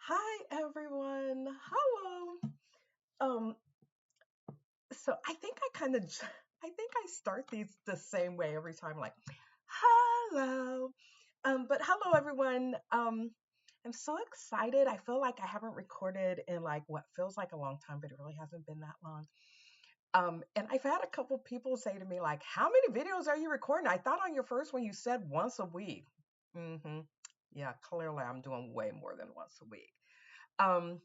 Hi everyone. Hello. Um, so I think I start these the same way every time, like, hello. But hello everyone. I'm so excited. I feel like I haven't recorded in like what feels like a long time, but it really hasn't been that long. And I've had a couple people say to me, like, how many videos are you recording? I thought on your first one you said once a week. Mm-hmm. Yeah, clearly I'm doing way more than once a week. Um,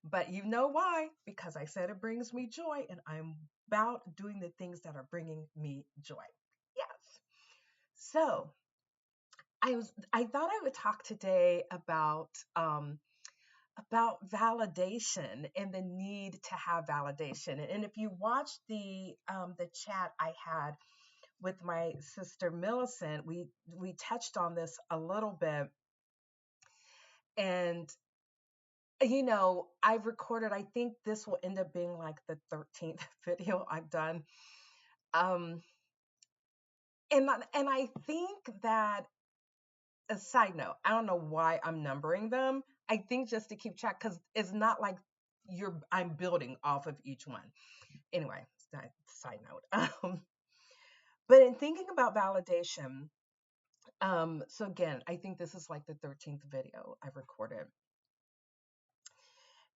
But you know why? Because I said it brings me joy, and I'm about doing the things that are bringing me joy. Yes. So I thought I would talk today about validation and the need to have validation. And if you watch the chat I had with my sister Millicent, we touched on this a little bit, and I've recorded, I think this will end up being like the 13th video I've done. Um, and I think that, a side note, I don't know why I'm numbering them. I think just to keep track, because it's not like I'm building off of each one. Anyway, side note. But in thinking about validation, so again, I think this is like the 13th video I've recorded.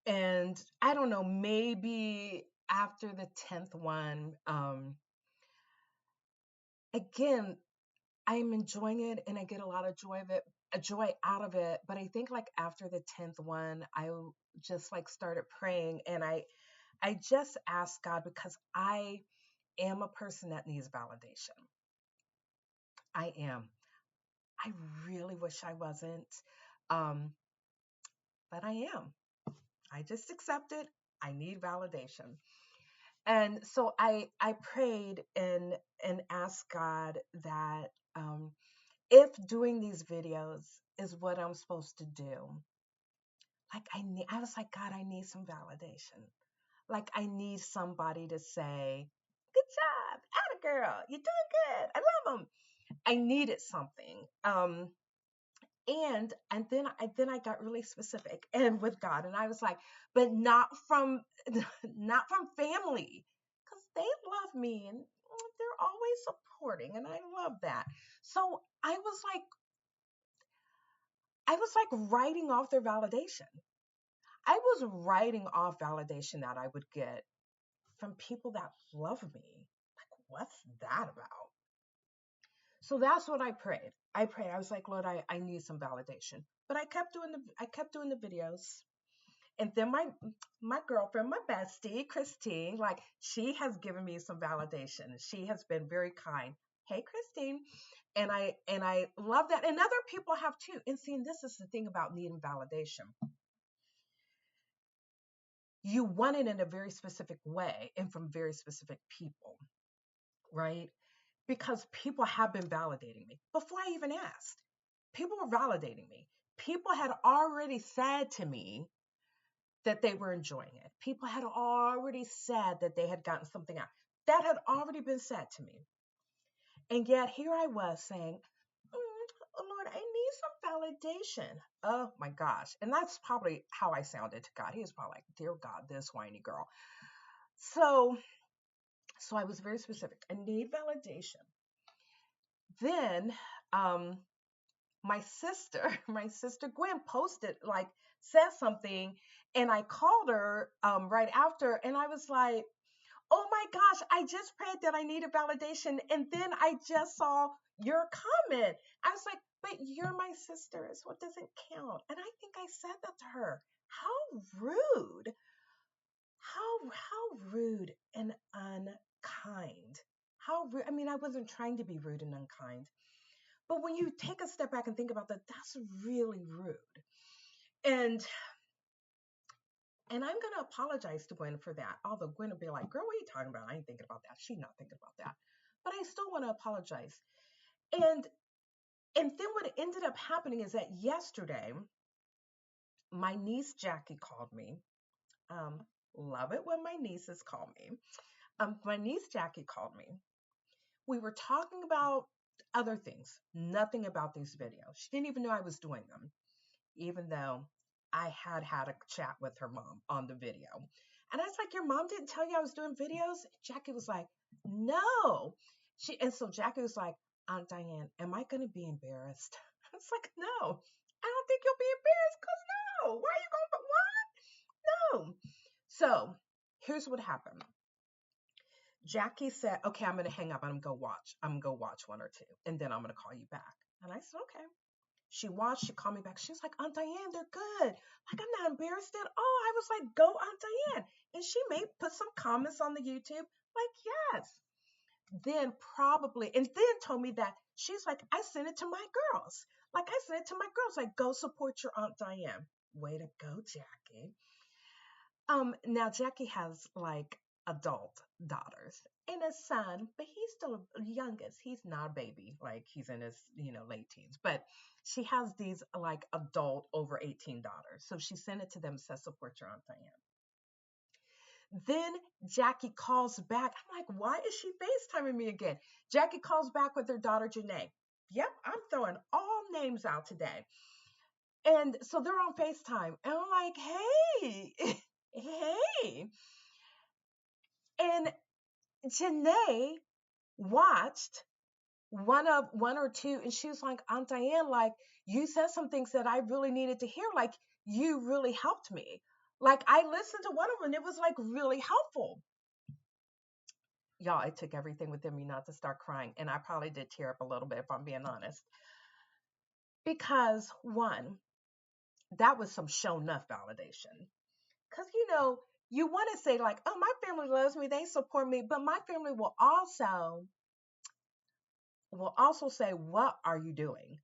And I don't know, maybe after the 10th one, again, I'm enjoying it and I get a lot of joy out of it. But I think like after the 10th one, I just like started praying, and I just asked God, because I am a person that needs validation. I am. I really wish I wasn't. Um, but I am. I just accept it. I need validation. And so I prayed and asked God that, if doing these videos is what I'm supposed to do, like I was like, God, I need some validation. Like I need somebody to say, good job, atta girl, you're doing good, I love them. I needed something. And then I got really specific and with God, and I was like, but not from not from family, because they love me and they're always supporting, and I love that. So I was like writing off their validation. I was writing off validation that I would get from people that love me. Like, what's that about? So that's what I prayed. I was like, Lord, I need some validation. But I kept doing the videos. And then my girlfriend, my bestie, Christine, like she has given me some validation. She has been very kind. Hey, Christine. And I love that. And other people have too. And seeing, this is the thing about needing validation. You want it in a very specific way and from very specific people, right? Because people have been validating me before I even asked. People were validating me. People had already said to me that they were enjoying it. People had already said that they had gotten something out. That had already been said to me. And yet here I was saying, Lord, I need some validation. Oh my gosh. And that's probably how I sounded to God. He was probably like, dear God, this whiny girl. So, so I was very specific. I need validation. Then, um, my sister Gwen posted, like, said something, and I called her right after, and I was like, oh my gosh, I just prayed that I needed validation, and then I just saw your comment. I was like, but you're my sister, is what doesn't count. And I think I said that to her. How rude. How rude and unkind. How rude. I mean, I wasn't trying to be rude and unkind. But when you take a step back and think about that, that's really rude. And and I'm gonna apologize to Gwen for that. Although Gwen will be like, girl, what are you talking about? I ain't thinking about that. She's not thinking about that. But I still want to apologize. And and then what ended up happening is that yesterday, my niece Jackie called me. Um, love it when my nieces call me. My niece Jackie called me. We were talking about other things, nothing about these videos. She didn't even know I was doing them, even though I had a chat with her mom on the video. And I was like, your mom didn't tell you I was doing videos? Jackie was like, no. And so Jackie was like, Aunt Diane, am I going to be embarrassed? I was like, no, I don't think you'll be embarrassed because no. Why are you going, what? No. So here's what happened. Jackie said, okay, I'm going to hang up. I'm going to go watch. I'm going to go watch one or two, and then I'm going to call you back. And I said, okay. She watched, she called me back. She was like, Aunt Diane, they're good. Like, I'm not embarrassed at all. I was like, go, Aunt Diane. And she may put some comments on the YouTube, like, yes. Then probably, and then told me that she's like, I sent it to my girls. Like, I sent it to my girls, like, go support your Aunt Diane. Way to go, Jackie. Now Jackie has like adult daughters and a son, but he's still youngest. He's not a baby, like he's in his, late teens. But she has these like adult over 18 daughters. So she sent it to them, says support your Aunt Diane. Then Jackie calls back. I'm like, why is she FaceTiming me again? Jackie calls back with her daughter Janae. Yep, I'm throwing all names out today. And so they're on FaceTime. And I'm like, hey, hey. And Janae watched one or two, and she was like, Aunt Diane, like, you said some things that I really needed to hear. Like, you really helped me. Like, I listened to one of them, and it was like really helpful. Y'all, it took everything within me not to start crying. And I probably did tear up a little bit, if I'm being honest. Because one, that was some show enough validation. Because, you want to say, like, oh, my family loves me, they support me, but my family will also say, what are you doing?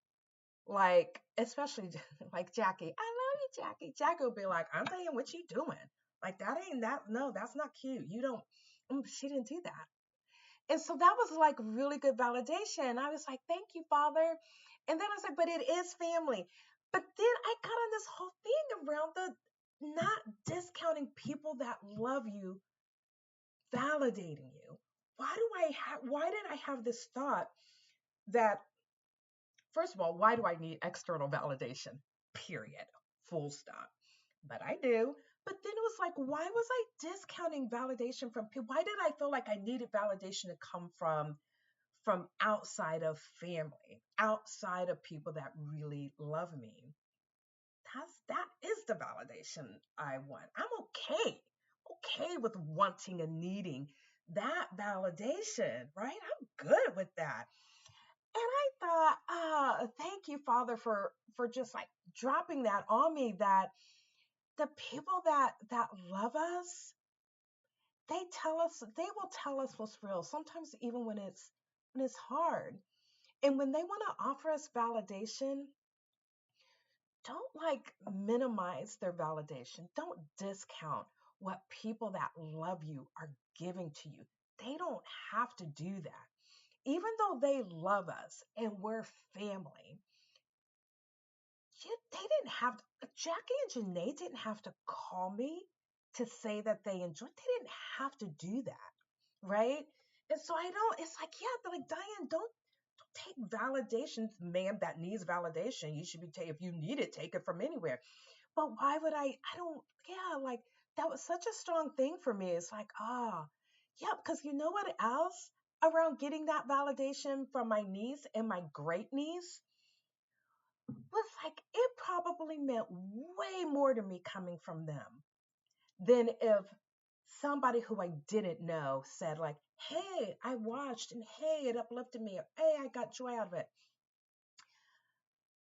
Like, especially like Jackie. I love you, Jackie. Jackie will be like, I'm saying, what you doing? Like, that ain't that. No, that's not cute. You don't, she didn't do that. And so that was like really good validation. I was like, thank you, Father. And then I was like, but it is family. But then I got on this whole thing around the not discounting people that love you, validating you. Why did I have this thought that, first of all, why do I need external validation? Period. Full stop. But I do. But then it was like, why was I discounting validation from people? Why did I feel like I needed validation to come from outside of family, outside of people that really love me? That is the validation I want. I'm okay with wanting and needing that validation, right? I'm good with that. And I thought, thank you, Father, for just like dropping that on me, that the people that love us, they will tell us what's real. Sometimes even when it's hard. And when they want to offer us validation, don't like minimize their validation. Don't discount what people that love you are giving to you. They don't have to do that. Even though they love us and we're family, they didn't have Jackie and Janae didn't have to call me to say that they enjoyed. They didn't have to do that, right? And so I don't. It's like, yeah, but like, Diane, don't take validation, man. That needs validation. You should be if you need it, take it from anywhere. But why would I? I don't. Yeah, like that was such a strong thing for me. It's like, yeah, because you know what else around getting that validation from my niece and my great niece was like, it probably meant way more to me coming from them than if somebody who I didn't know said, like, hey, I watched, and hey, it uplifted me, or hey, I got joy out of it.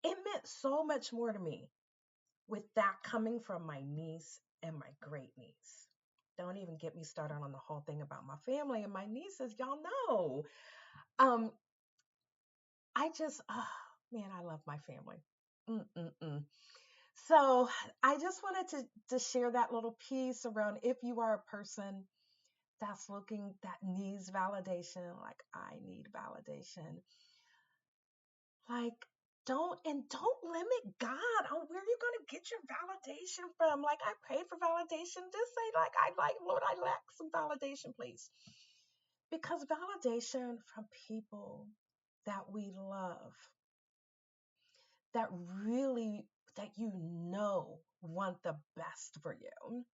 It meant so much more to me with that coming from my niece and my great niece. Don't even get me started on the whole thing about my family and my nieces. Y'all know. Um, I just, man, I love my family. Mm-mm-mm. So I just wanted to share that little piece around, if you are a person that needs validation, like I need validation, like don't limit God on where you're going to get your validation from. Like, I pray for validation. Just say, like, Lord, I lack some validation, please. Because validation from people that we love, that really, that want the best for you.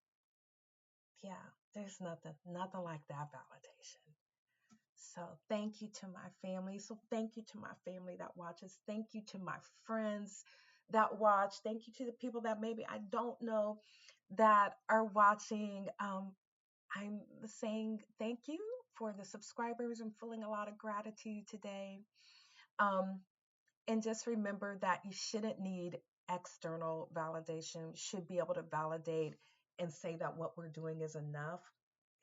Yeah, there's nothing like that validation. So thank you to my family. So thank you to my family that watches. Thank you to my friends that watch. Thank you to the people that maybe I don't know that are watching. I'm saying thank you for the subscribers. I'm feeling a lot of gratitude today. Um, and just remember that you shouldn't need external validation. You should be able to validate and say that what we're doing is enough.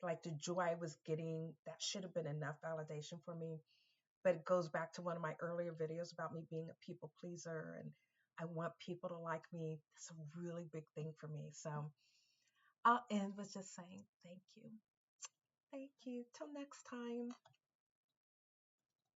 Like the joy I was getting, that should have been enough validation for me. But it goes back to one of my earlier videos about me being a people pleaser and I want people to like me. That's a really big thing for me. So I'll end with just saying thank you. Thank you. Till next time.